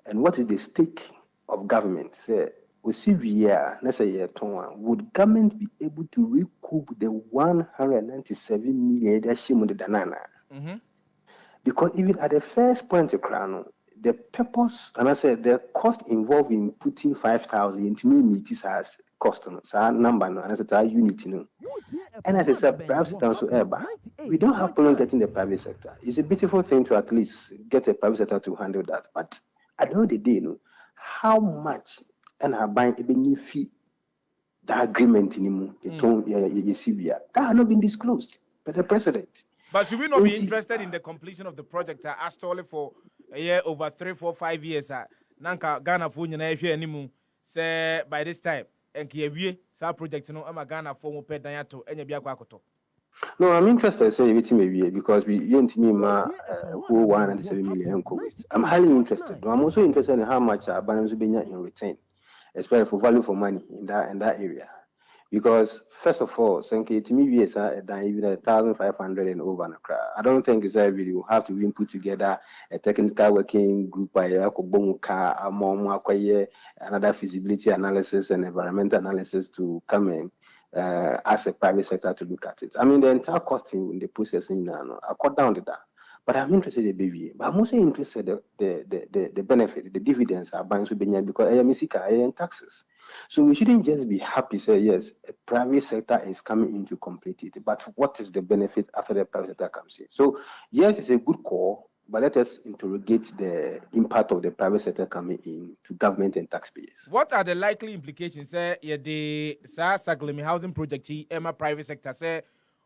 And what is the stake of government? Say, we see here, let's say, would government be able to recoup the 197 million that she wanted danana? Because even at the first point, the purpose, and I said the cost involved in putting 5,000 into me as cost, number, and I said that unit, and as I said, perhaps it's also ever. We don't have problem getting the private sector. It's a beautiful thing to at least get the private sector to handle that. But at the end of the day, how much and I buying a new fee that agreement in that have not been disclosed by the president. But should we not be interested in the completion of the project? Asked only for a year, over 3, 4, 5 years. Nanka Ghana for you say by this time, and Kiwi, sa project no Ghana for mo pet dayato, and Yabiakoto. No, I'm interested say everything maybe because we ain't me who 197 million waste. I'm highly interested. But I'm also interested in how much balance will in return, especially for value for money in that area. Because first of all, Senke to me is even 1,500 and over. I don't think it's every you have to even put together a technical working group by another feasibility analysis and environmental analysis to come in as a private sector to look at it. I mean, the entire cost in the processing now, I cut down to that. But I'm interested in baby. But I'm also interested in the benefit, the dividends are buying to because I am taxes. So we shouldn't just be happy say yes, a private sector is coming in to complete it. But what is the benefit after the private sector comes in? So yes, it's a good call, but let us interrogate the impact of the private sector coming in to government and taxpayers. What are the likely implications? Say the Saglemi Housing Project, Emma private sector say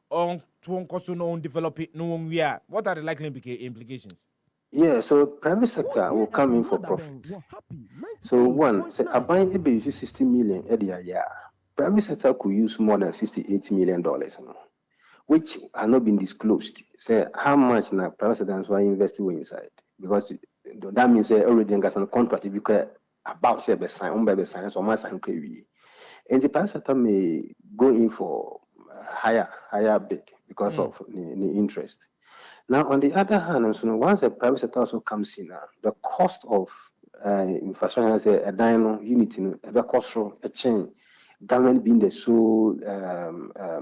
on to no develop it, no we are. What are the likely implications? Yeah, so private sector will come in for profit. So one, say I buy a baby 60 million a year. Private sector could use more than $68 million, which are not been disclosed. Say how much now private sector is investing inside because that means they already got some contract because about say be sign by sign so much and crazy. And the private sector may go in for higher bid because of the interest. Now, on the other hand, so once the private sector also comes in, the cost of infrastructure, a dino unit, a cost a chain, government being the sole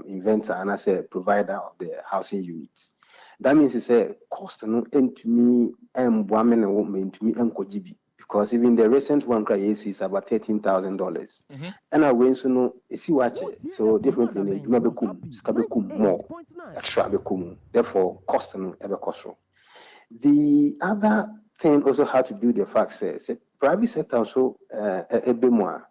inventor and as a provider of the housing units. That means it's a cost no end to me and woman and woman to me and kojibi. Because even the recent one cry is about $13,000. And I went to know see watch it. So differently you may become more extra become therefore cost no ever cost. The other thing also had to do the fact says private sector also a bit more.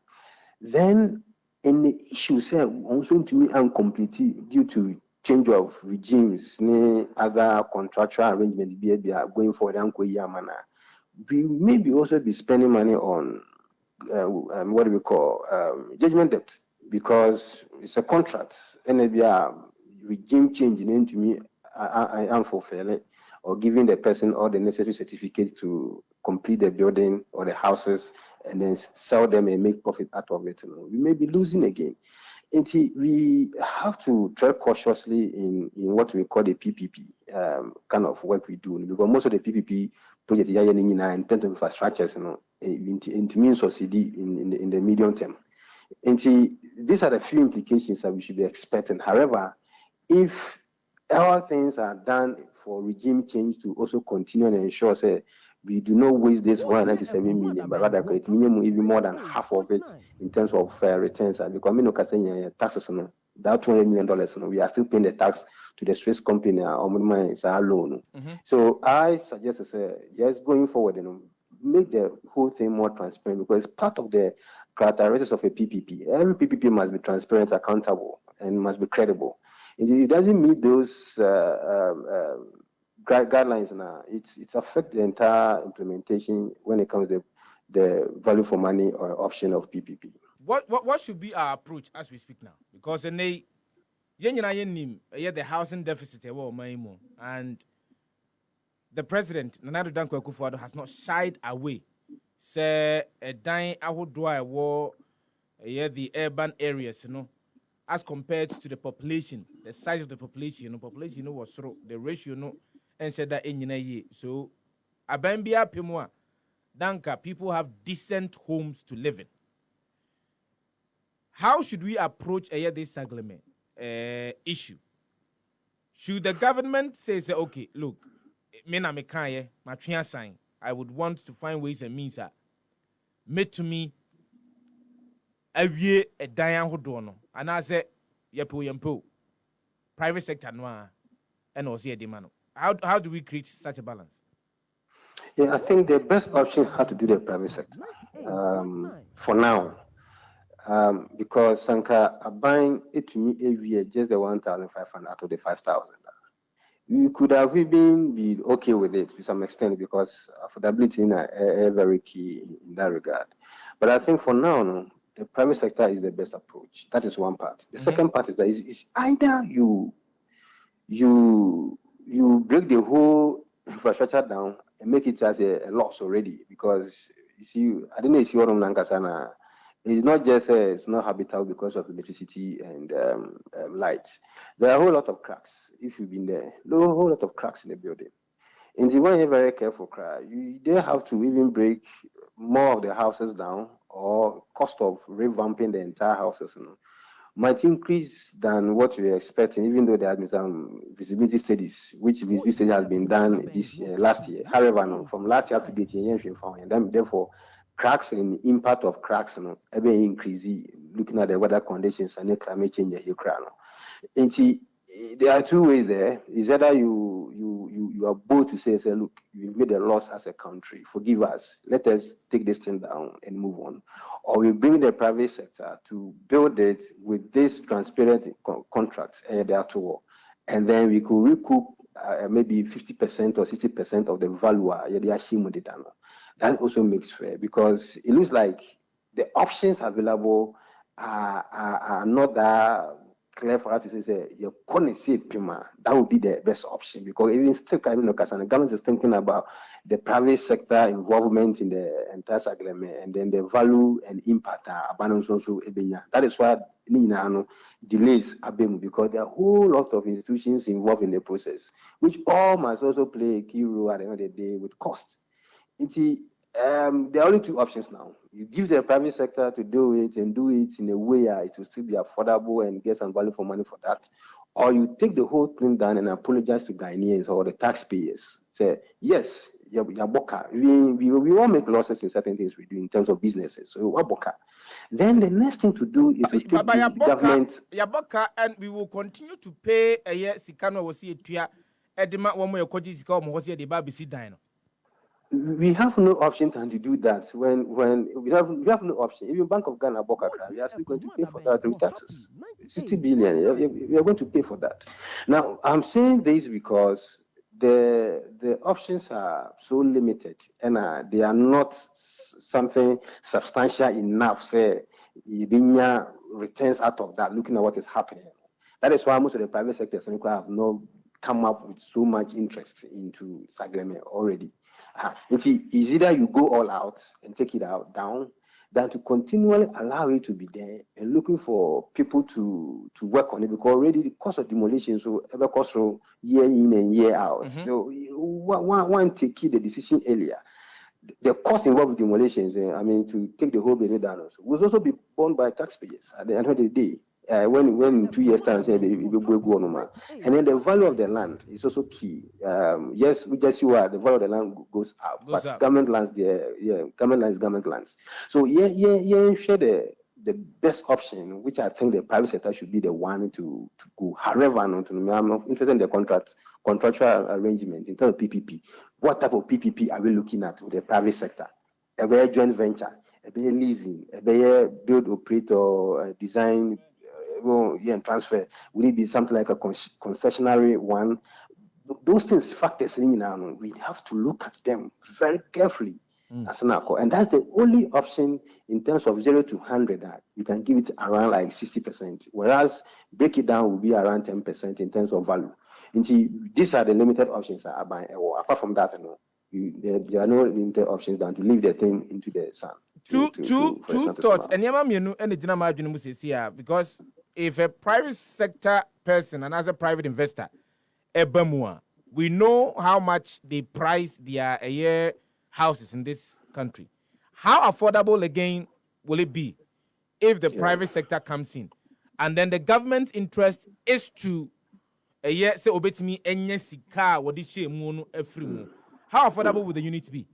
Then in the issue say also to me incomplete due to change of regimes, other contractual arrangements be going forward and we maybe also be spending money on what do we call judgment debt because it's a contract and maybe a regime change into me I am fulfilling or giving the person all the necessary certificates to complete the building or the houses and then sell them and make profit out of it. We may be losing again. And we have to tread cautiously in what we call the PPP kind of work we do because most of the PPP projects in terms of infrastructures, it means succeed in the medium term. And these are the few implications that we should be expecting. However, if all things are done for regime change to also continue and ensure we do not waste this 197 million, but rather create minimum even more than half of it in terms of returns. Because we know taxes, that $200 million, we are still paying the tax to the Swiss company it's our loan. So I suggest yes, going forward, make the whole thing more transparent because part of the characteristics of a PPP. Every PPP must be transparent, accountable, and must be credible. If it doesn't meet those guidelines now, it's affect the entire implementation when it comes to the value for money or option of PPP. What should be our approach as we speak now? Because the housing deficit and the president Nana Danko Akufo-Addo has not shied away. Say a dying war the urban areas, as compared to the population, the size of the population, was through the ratio, and said that in ye. So, Abambia Pimwa, Danka, people have decent homes to live in. How should we approach this Saglemi issue? Should the government say, okay, look, me na me kanye, my sign, I would want to find ways and means that made to me a diane hodono, and I say, yempo, private sector noir, and also a demand. How do we create such a balance? Yeah, I think the best option had to do the private sector for now. Because Sanka are buying it to me every year, just the 1,500 out of the 5,000. You could have even been okay with it to some extent because affordability is very key in that regard. But I think for now, no, the private sector is the best approach. That is one part. The second part is that it's either you break the whole infrastructure down and make it as a loss already, because you see, I don't know if you want Nankasana. It's not just it's not habitable because of electricity and lights. There are a whole lot of cracks. If you've been there, there are a whole lot of cracks in the building. And if you're very careful, they have to even break more of the houses down, or cost of revamping the entire houses might increase than what we're expecting, even though there have been some visibility studies, which visibility study has been done this last year. However, from last year to date, and then therefore cracks and the impact of cracks ever increase looking at the weather conditions and the climate change here. And see, there are two ways there. Is either you are bold to say, look, we've made a loss as a country, forgive us, let us take this thing down and move on. Or we bring the private sector to build it with this transparent contracts and then we could recoup maybe 50% or 60% of the value that also makes fair, because it looks like the options available are not that clear for us to say you're going to see Pima. That would be the best option, because even still the government is thinking about the private sector involvement in the entire Saglemi, and then the value and impact abandoned also. That is why delays are being, because there are a whole lot of institutions involved in the process, which all must also play a key role at the end of the day with cost. There are only two options now. You give the private sector to do it and do it in a way it will still be affordable and get some value for money for that. Or you take the whole thing down and apologize to Ghanaians or the taxpayers. Say, yes, Yaboka, we won't make losses in certain things we do in terms of businesses. So, Yaboka. Then the next thing to do is to take the government. Yaboka, and we will continue to pay a year. Sikano was here to Edema one more Koji Sika was here the Babisi Dino. We have no option to do that when we have no option. Even Bank of Ghana, Boka, we are still going to pay for that through taxes. 60 billion, we are going to pay for that. Now, I'm saying this because the options are so limited, and they are not something substantial enough. Say, Ibinya returns out of that, looking at what is happening. That is why most of the private sectors have not come up with so much interest into Saglemi already. It's either you go all out and take it down than to continually allow it to be there and looking for people to work on it, because already the cost of demolition so ever cost so year in and year out. So one take the decision earlier. The cost involved with demolitions, to take the whole building down also, will also be borne by taxpayers at the end of the day. When in 2 years' time, say and then the value of the land is also key. Yes, we just see where the value of the land goes up, but government lands government lands. So share the best option, which I think the private sector should be the one to go. However, I'm not interested in the contractual arrangement in terms of PPP. What type of PPP are we looking at with the private sector? A very joint venture, a very leasing, a very build, operate, or design. And transfer, will it be something like a concessionary one? Those things, factors in now, we have to look at them very carefully. And that's the only option in terms of 0 to 100 that you can give it around like 60%, whereas break it down will be around 10% in terms of value. And see, these are the limited options that are buying. Apart from that, there are no limited options than to leave the thing into the sun. Two thoughts. Because if a private sector person and as a private investor, we know how much they price their houses in this country. How affordable again will it be if the private sector comes in, and then the government interest is to say obetimi enye sika wodi shemu no afri mu? How affordable will the unit be?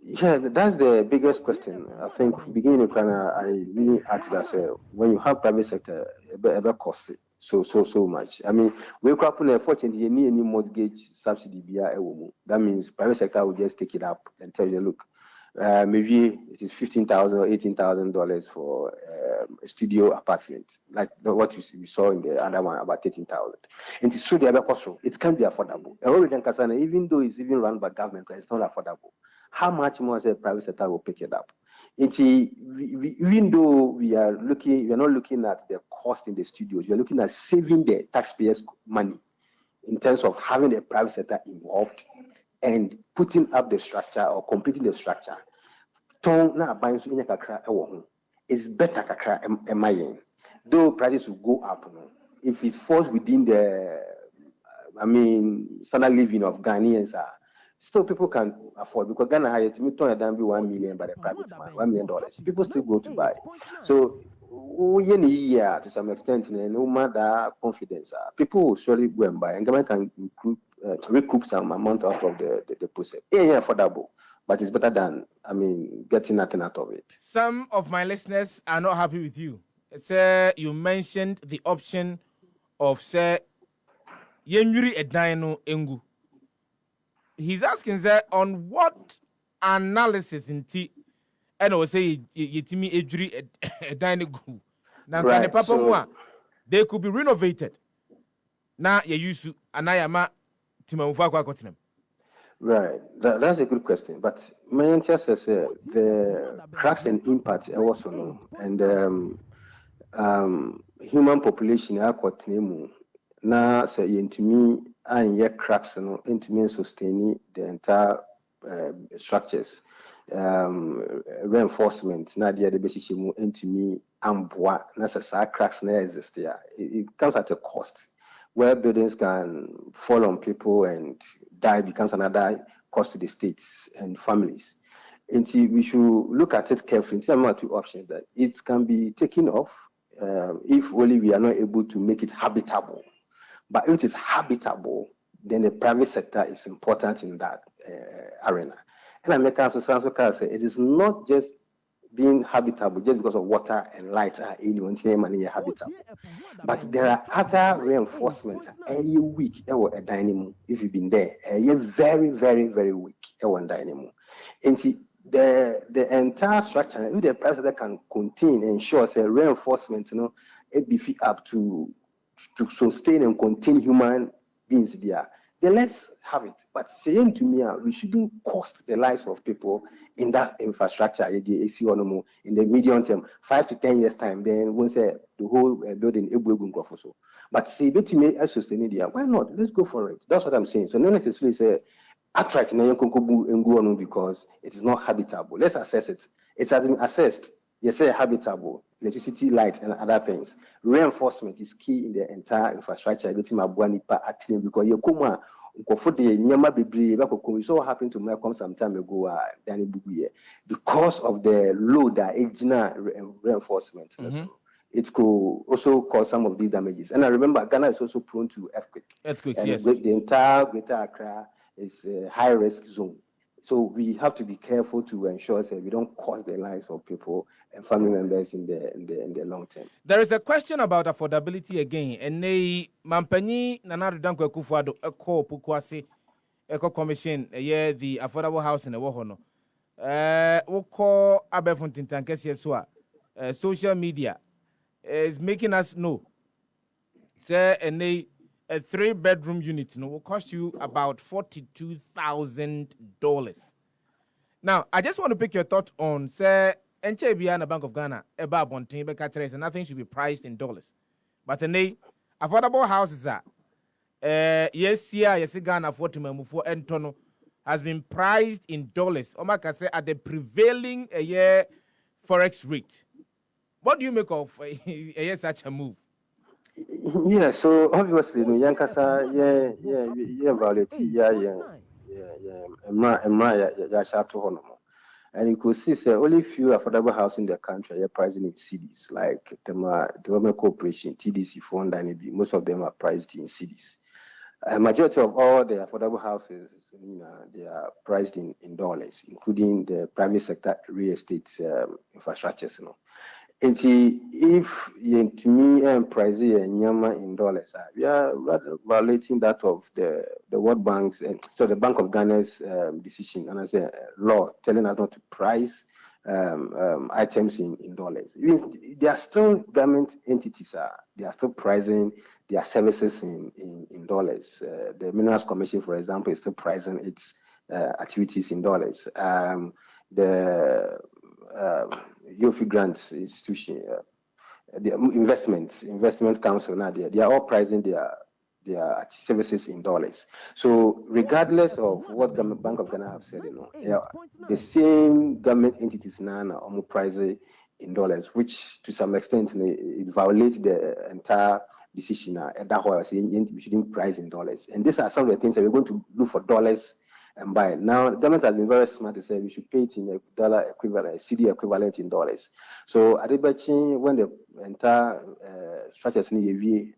Yeah, that's the biggest question. I think beginning in Ghana, I really asked that when you have private sector, it cost so much. I mean, we crap unfortunately you need any mortgage subsidy that means private sector will just take it up and tell you, look, maybe it is $15,000 or $18,000 for a studio apartment, like what we saw in the other one, about 13,000. And it's true, it can be affordable. Even though it's even run by government, it's not affordable. How much more the private sector will pick it up? Even though we are not looking at the cost in the studios, we are looking at saving the taxpayers' money in terms of having the private sector involved and putting up the structure or completing the structure. It's better kakra, though prices will go up. If it falls within the, standard living of Ghanaians, still people can afford, because Ghana hired to me be 1 million by the private man, $1 million. People still go to buy. So to some extent, no matter confidence, people will surely go and buy, and government can recoup some amount out of the process. Yeah, affordable, but it's better than getting nothing out of it. Some of my listeners are not happy with you. Sir, you mentioned the option of Yenyuri Edino Engu. He's asking on what analysis in T and I will say Yetimi Ejuri Edino. Now, they could be renovated. Now you use Anayama Timamufa Kotinam. Right, that's a good question. But my answer says the cracks and impact are also known, and human population are quite new. Now, say into me, and yet cracks into me sustaining the entire structures, reinforcement. Now, the other basis into me ambwa. Necessary cracks now exist there. It comes at a cost, where buildings can fall on people and die becomes another cost to the states and families. And we should look at it carefully. There are two options that it can be taken off if only we are not able to make it habitable. But if it is habitable, then the private sector is important in that arena. And I make also say it is not just being habitable just because of water and light are habitable. But there are other reinforcements. You're weak, a dynamo. If you've been there, you're very, very, very weak. Dynamo. And see, the entire structure, if the private sector can contain, ensure a reinforcement, it be fit up to sustain and contain human beings there. Then let's have it. But saying to me, we shouldn't cost the lives of people in that infrastructure in the medium term, 5 to 10 years time. Then once the whole building so. But say sustain it, why not? Let's go for it. That's what I'm saying. So not necessarily say attract because it is not habitable. Let's assess it. It has been assessed. Yes, habitable, electricity, light, and other things. Reinforcement is key in the entire infrastructure. Because we saw happened to Malcolm some time ago, because of the load that reinforcement. Mm-hmm. It could also cause some of these damages. And I remember Ghana is also prone to earthquakes. Yes. The entire Greater Accra is a high-risk zone. So we have to be careful to ensure that we don't cost the lives of people and family members in the long term. There is a question about affordability again. And the Mampani Nanadu Dankwa Kufuado Eko Pukwase Eko Commission the affordable house in the Wohono. Oko Abefuntin Tankesi Eswa social media is making us know. Say a 3-bedroom unit will cost you about $42,000. Now, I just want to pick your thought on, say, NCBA and the Bank of Ghana, about and nothing should be priced in dollars. But affordable houses are, yes, Ghana for Entono has been priced in dollars. Omaka say at the prevailing forex rate. What do you make of such a move? Yeah, so obviously, Yankasa, Valeti, And you could see, say, only few affordable houses in the country are pricing in cities, like the Development Corporation, TDC, Fund, and most of them are priced in cities. A majority of all the affordable houses, they are priced in dollars, including the private sector real estate infrastructures. And if to me price nyama in dollars, we are rather violating that of the World Bank's so the Bank of Ghana's decision, and as a law telling us not to price items in dollars. They are still government entities. They are still pricing their services in dollars. The Minerals Commission, for example, is still pricing its activities in dollars. The Yofi Grants Institution, the investment council, now they are all pricing their services in dollars. So regardless of what Bank of Ghana have said, the same government entities now are pricing in dollars, which to some extent it violates the entire decision. That why I say we shouldn't price in dollars. And these are some of the things that we're going to look for dollars and buy. Now, the government has been very smart to say we should pay it in a dollar equivalent, CD equivalent in dollars. So, Adebachi, when the entire structure is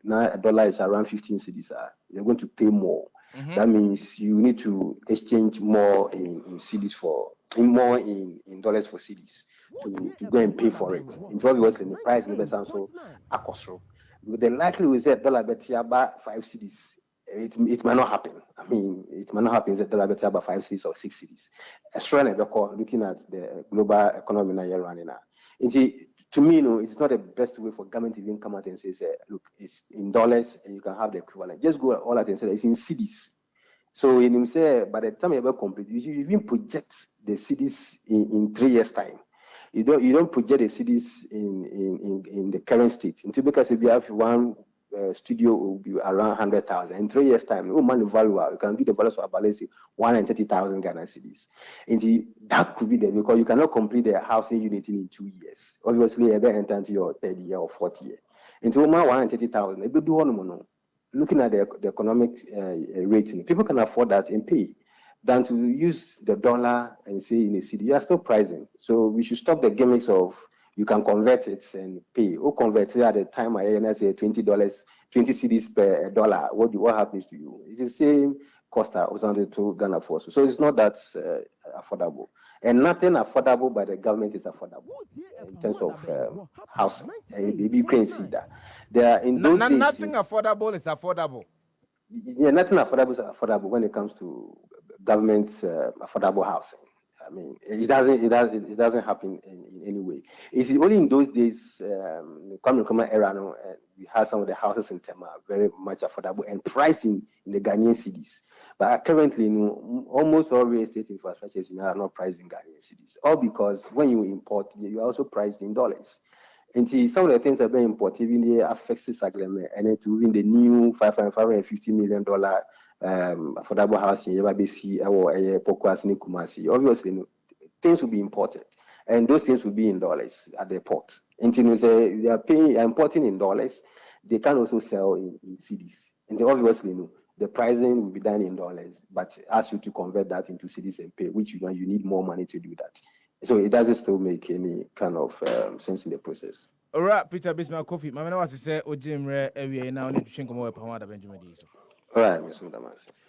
now a dollar is around 15 cedis, you're going to pay more. Mm-hmm. That means you need to exchange more in cedis more in dollars for cedis to go and pay for it. In obviously the price in the best also acosro. The likelihood is that dollar bet about 5 cedis. It might not happen. I mean, it might not happen that dollar bet about 5 cedis or 6 cedis. Australia, looking at the global economy now you're running now. To me, it's not the best way for government to even come out and say, look, it's in dollars and you can have the equivalent. Just go all out and say it's in cedis. So in him say, by the time you ever complete, you should even project the cedis in 3 years' time. You don't project the cedis in the current state. Until because if you have one studio will be around 100,000 in 3 years' time. No money value, you can give the balance of about 130,000 Ghana cedis. And that could be there because you cannot complete the housing unit in 2 years. Obviously, you ever enter into your 3rd year or 4th year. Into 130,000, if you do one, looking at the economic rating, people can afford that and pay than to use the dollar and say in a city. You are still pricing. So we should stop the gimmicks of you can convert it and pay. Who converts it at the time I say $20, 20 cedis per dollar? What happens to you? It's the same cost I was under to Ghana for. So it's not that affordable. And nothing affordable by the government is affordable in terms of housing. You can see that. There are in those days, nothing affordable is affordable. Yeah, nothing affordable is affordable when it comes to government affordable housing. I mean, it doesn't happen in any way. It's only in those days, common era, we had some of the houses in Tema very much affordable and priced in the Ghanaian cities. But currently, almost all real estate infrastructures are not priced in Ghanaian cities. All because when you import, you are also priced in dollars. And some of the things that are very important, even they affect Saglemi, and then to win the new $550 million affordable housing, ABC or Pokwas Nikumasi. Obviously, things will be imported, and those things will be in dollars at the port. And they are importing in dollars. They can also sell in cedis, and obviously, the pricing will be done in dollars, but ask you to convert that into cedis and pay, which you need more money to do that. So it doesn't still make any kind of sense in the process. All right, Peter Bismark Kwofie. Mama was to say, "O Jim Ray, we now need to change more Pamada Benjamin." All right, Mr. Damas.